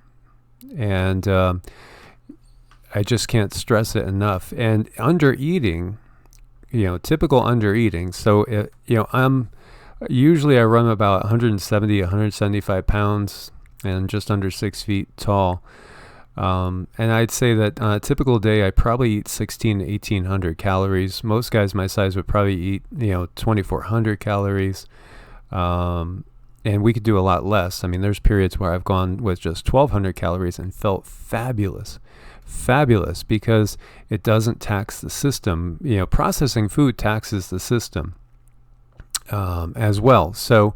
S1: and I just can't stress it enough. And under-eating, typical under-eating. So, Usually I run about 175 pounds and just under 6 feet tall. And I'd say that on a typical day, I probably eat 16 to 1,800 calories. Most guys my size would probably eat, 2,400 calories. And we could do a lot less. I mean, there's periods where I've gone with just 1,200 calories and felt fabulous because it doesn't tax the system. Processing food taxes the system. As well. So,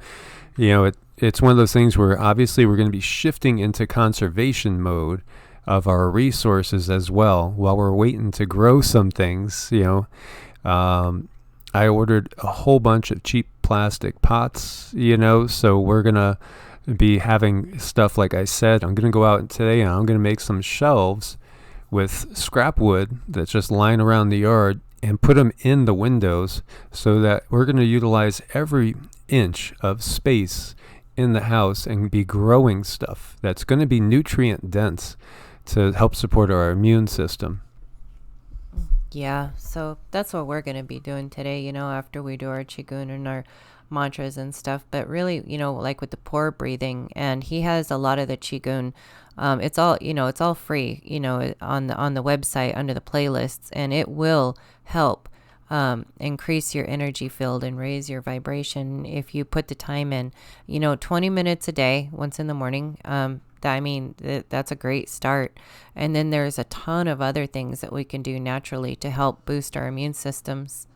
S1: it's one of those things where obviously we're going to be shifting into conservation mode of our resources as well while we're waiting to grow some things. I ordered a whole bunch of cheap plastic pots, so we're going to be having stuff, like I said, I'm going to go out today and I'm going to make some shelves with scrap wood that's just lying around the yard and put them in the windows so that we're going to utilize every inch of space in the house and be growing stuff that's going to be nutrient dense to help support our immune system.
S2: Yeah, so that's what we're going to be doing today, after we do our QiGong and our mantras and stuff. But really, like with the pore breathing, and he has a lot of the QiGong. It's all free, on the website under the playlists, and it will help increase your energy field and raise your vibration if you put the time in. 20 minutes a day, once in the morning. That's a great start. And then there's a ton of other things that we can do naturally to help boost our immune systems.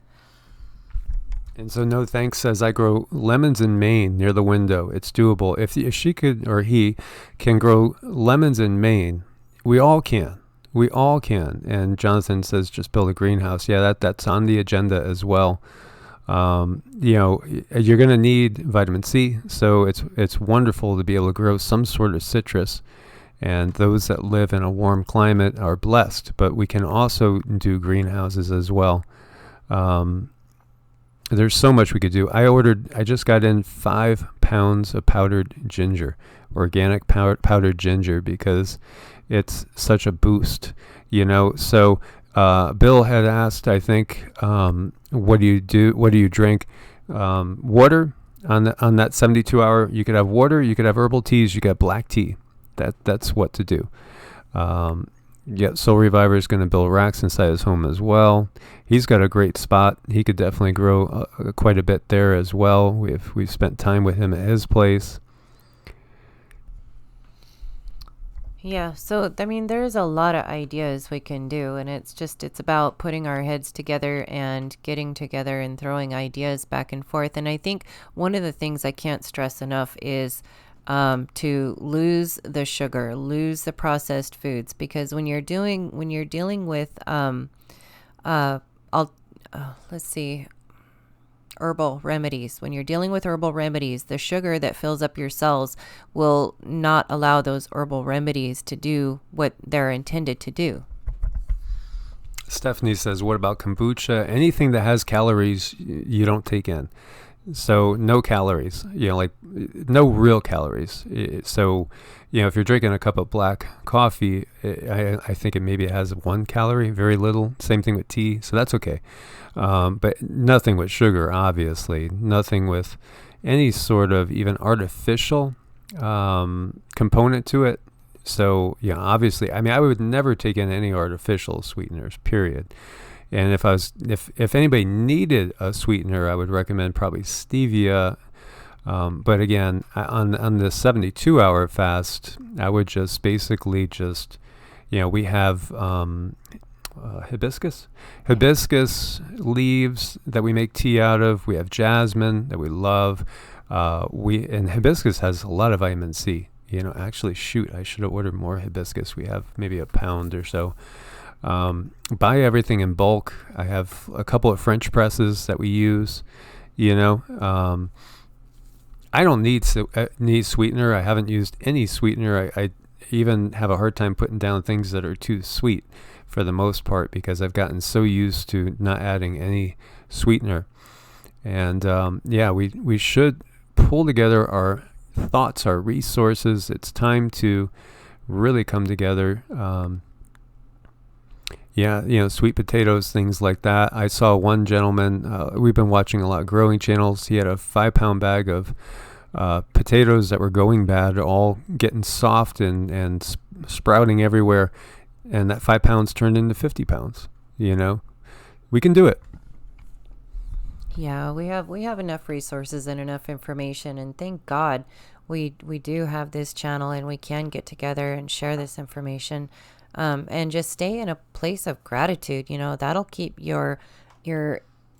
S1: And so No Thanks says, I grow lemons in Maine near the window. It's doable. If she could, or he can grow lemons in Maine, we all can. We all can. And Jonathan says, just build a greenhouse. Yeah, that's on the agenda as well. You're going to need vitamin C. So it's wonderful to be able to grow some sort of citrus. And those that live in a warm climate are blessed. But we can also do greenhouses as well. There's so much we could do. I just got in 5 pounds of powdered ginger, organic powdered ginger, because it's such a boost, So Bill had asked, I think, what do you do? What do you drink? Water on that 72-hour. You could have water. You could have herbal teas. You could have black tea. That's what to do. Soul Reviver is going to build racks inside his home as well. He's got a great spot. He could definitely grow quite a bit there as well. We've spent time with him at his place.
S2: Yeah, so I mean, there's a lot of ideas we can do, and it's about putting our heads together and getting together and throwing ideas back and forth. And I think one of the things I can't stress enough is to lose the sugar, lose the processed foods, because when you're dealing with uh, I'll, let's see, herbal remedies. When you're dealing with herbal remedies, the sugar that fills up your cells will not allow those herbal remedies to do what they're intended to do.
S1: Stephanie says, what about kombucha? Anything that has calories you don't take in. So no calories, like no real calories. So, if you're drinking a cup of black coffee, I think maybe it has 1 calorie, very little. Same thing with tea. So that's okay. But nothing with sugar, obviously. Nothing with any sort of even artificial component to it. So, obviously, I would never take in any artificial sweeteners, period. And if anybody needed a sweetener, I would recommend probably stevia. But again, on the 72-hour fast, I would just basically we have hibiscus leaves that we make tea out of. We have jasmine that we love. And hibiscus has a lot of vitamin C. Actually, I should have ordered more hibiscus. We have maybe a pound or so. Buy everything in bulk. I have a couple of French presses that we use. I don't need sweetener. I haven't used any sweetener. I even have a hard time putting down things that are too sweet for the most part, because I've gotten so used to not adding any sweetener. And we should pull together our thoughts, our resources. It's time to really come together. Sweet potatoes, things like that. I saw one gentleman, we've been watching a lot of growing channels. He had a 5-pound bag of potatoes that were going bad, all getting soft and sprouting everywhere. And that 5 pounds turned into 50 pounds. We can do it.
S2: Yeah, we have enough resources and enough information, and thank God we do have this channel, and we can get together and share this information. And just stay in a place of gratitude. That'll keep your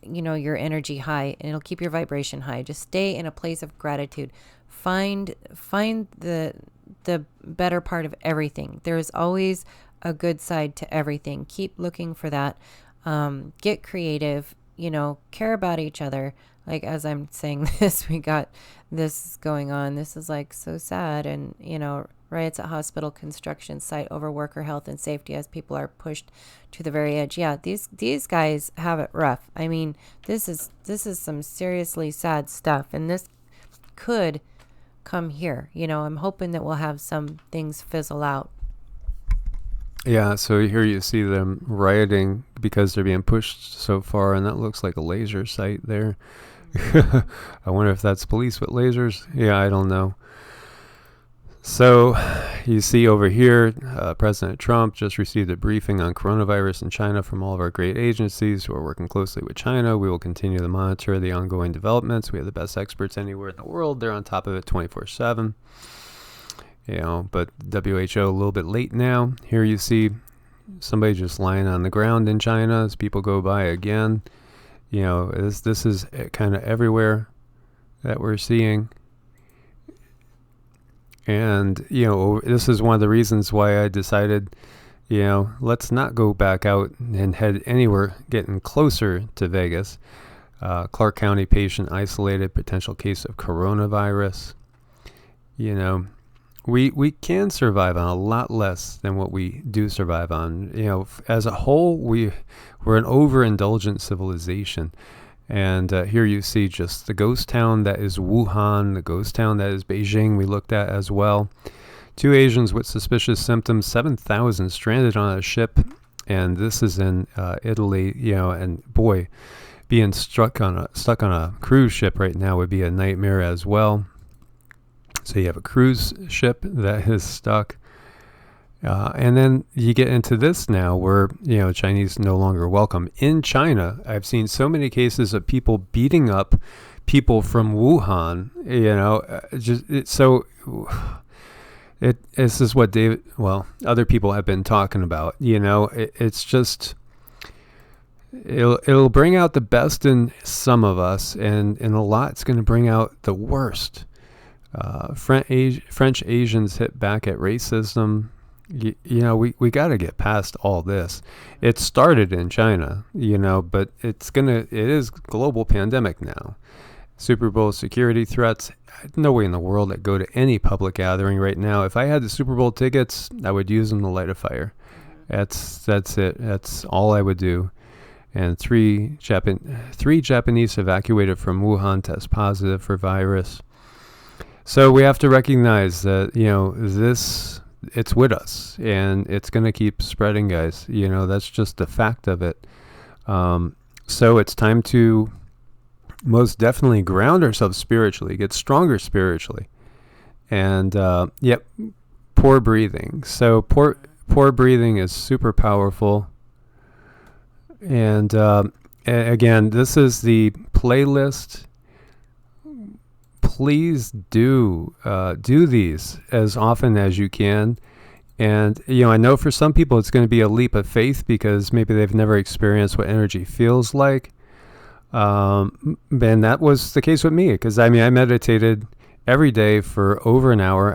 S2: energy high, and it'll keep your vibration high. Just stay in a place of gratitude. Find the better part of everything. There's always a good side to everything. Keep looking for that. Get creative, care about each other. Like, as I'm saying this, we got this going on. This is like so sad. And, riots at hospital construction site over worker health and safety as people are pushed to the very edge. Yeah, these guys have it rough. I mean, this is some seriously sad stuff, and this could come here. I'm hoping that we'll have some things fizzle out.
S1: Yeah, so here you see them rioting because they're being pushed so far, and that looks like a laser site there. I wonder if that's police with lasers. Yeah, I don't know. So you see over here, President Trump just received a briefing on coronavirus in China from all of our great agencies who are working closely with China. We will continue to monitor the ongoing developments. We have the best experts anywhere in the world. They're on top of it 24/7. But WHO a little bit late now. Here you see somebody just lying on the ground in China as people go by again. This is kind of everywhere that we're seeing. And, this is one of the reasons why I decided, let's not go back out and head anywhere getting closer to Vegas. Clark County patient isolated, potential case of coronavirus. We can survive on a lot less than what we do survive on. As a whole, we're an overindulgent civilization. And here you see just the ghost town that is Wuhan, the ghost town that is Beijing we looked at as well. 2 Asians with suspicious symptoms, 7,000 stranded on a ship. And this is in Italy, and boy, being stuck on a cruise ship right now would be a nightmare as well. So you have a cruise ship that is stuck. And then you get into this now where, Chinese no longer welcome. In China, I've seen so many cases of people beating up people from Wuhan, This is what other people have been talking about. It's just, it'll bring out the best in some of us, and in a lot, it's going to bring out the worst. French Asians hit back at racism. We got to get past all this. It started in China, but it is global pandemic now. Super Bowl security threats. No way in the world I'd go to any public gathering right now. If I had the Super Bowl tickets, I would use them to light a fire. That's it. That's all I would do. And three Japanese evacuated from Wuhan test positive for virus. So we have to recognize that, it's with us, and it's going to keep spreading, guys. That's just the fact of it. So it's time to most definitely ground ourselves spiritually, get stronger spiritually. And, poor breathing. So poor breathing is super powerful. And again, this is the playlist. Please do these as often as you can. And, I know for some people it's going to be a leap of faith because maybe they've never experienced what energy feels like. And that was the case with me because, I meditated every day for over an hour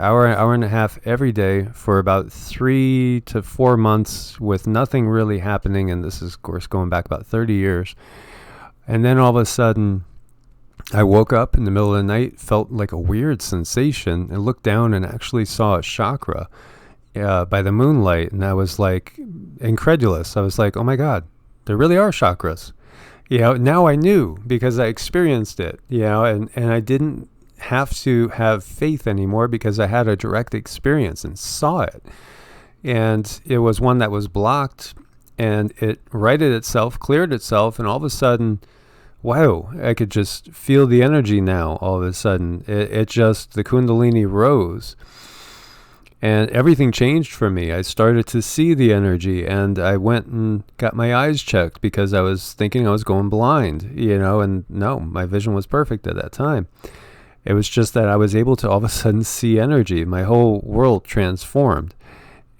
S1: and a half every day for about 3 to 4 months with nothing really happening. And this is, of course, going back about 30 years. And then all of a sudden, I woke up in the middle of the night, felt like a weird sensation, and looked down and actually saw a chakra by the moonlight. And I was like incredulous. I was like, oh my God, there really are chakras. Now I knew because I experienced it, and I didn't have to have faith anymore because I had a direct experience and saw it. And it was one that was blocked, and it righted itself, cleared itself, and all of a sudden, wow, I could just feel the energy now. All of a sudden, the Kundalini rose, and everything changed for me. I started to see the energy, and I went and got my eyes checked because I was thinking I was going blind, and no, my vision was perfect at that time. It was just that I was able to all of a sudden see energy. My whole world transformed.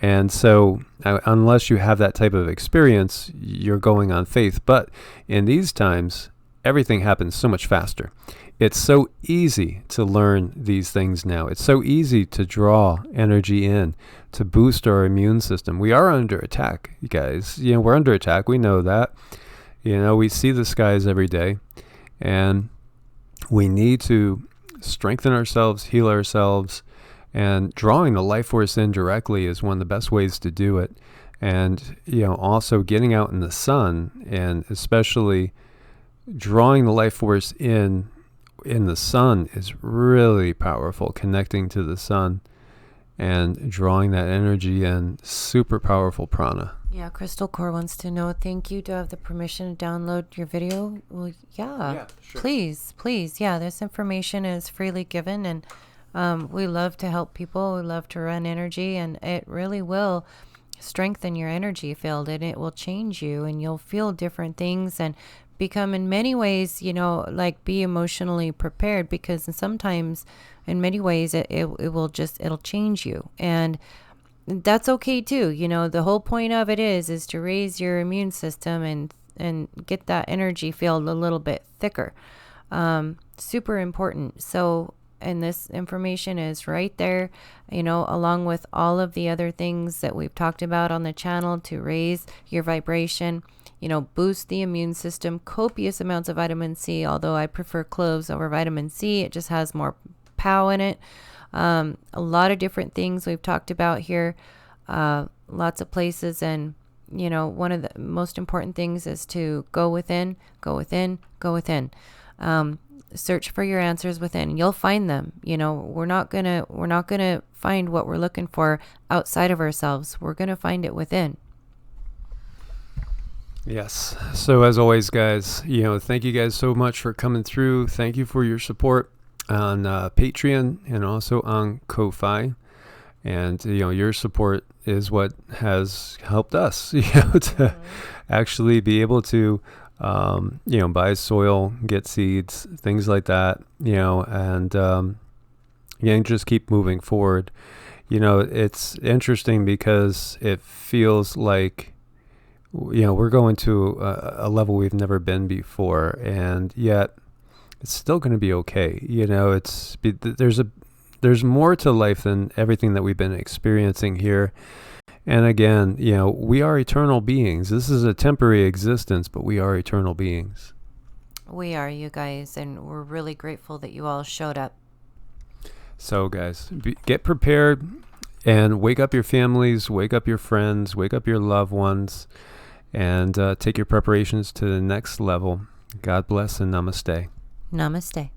S1: And so unless you have that type of experience, you're going on faith. But in these times, everything happens so much faster. It's so easy to learn these things now. It's so easy to draw energy in to boost our immune system. We are under attack, you guys. We're under attack. We know that. We see the skies every day. And we need to strengthen ourselves, heal ourselves. And drawing the life force in directly is one of the best ways to do it. And, also getting out in the sun, and especially drawing the life force in the sun is really powerful. Connecting to the sun and drawing that energy in, super powerful prana.
S2: Yeah, Crystal Core wants to know, thank you. Do I have the permission to download your video? Well, yeah sure. Please. Yeah, this information is freely given, and we love to help people. We love to run energy, and it really will strengthen your energy field, and it will change you, and you'll feel different things and become, in many ways, be emotionally prepared, because sometimes in many ways it'll change you, and that's okay too. The whole point of it is to raise your immune system and get that energy field a little bit thicker. Super important. So, and this information is right there, along with all of the other things that we've talked about on the channel to raise your vibration, boost the immune system, copious amounts of vitamin C, although I prefer cloves over vitamin C. It just has more power in it. A lot of different things we've talked about here, lots of places. And, one of the most important things is to go within. Search for your answers within. You'll find them. We're not gonna find what we're looking for outside of ourselves. We're gonna find it within.
S1: Yes. So as always, guys, thank you guys so much for coming through. Thank you for your support on Patreon and also on Ko-Fi. And, your support is what has helped us, to actually be able to, buy soil, get seeds, things like that, and, just keep moving forward. It's interesting because it feels like, we're going to a level we've never been before, and yet it's still going to be okay. There's more to life than everything that we've been experiencing here. And again, we are eternal beings. This is a temporary existence, but we are eternal beings.
S2: We are, you guys, and we're really grateful that you all showed up.
S1: So, guys, get prepared and wake up your families, wake up your friends, wake up your loved ones, and take your preparations to the next level. God bless and namaste.
S2: Namaste.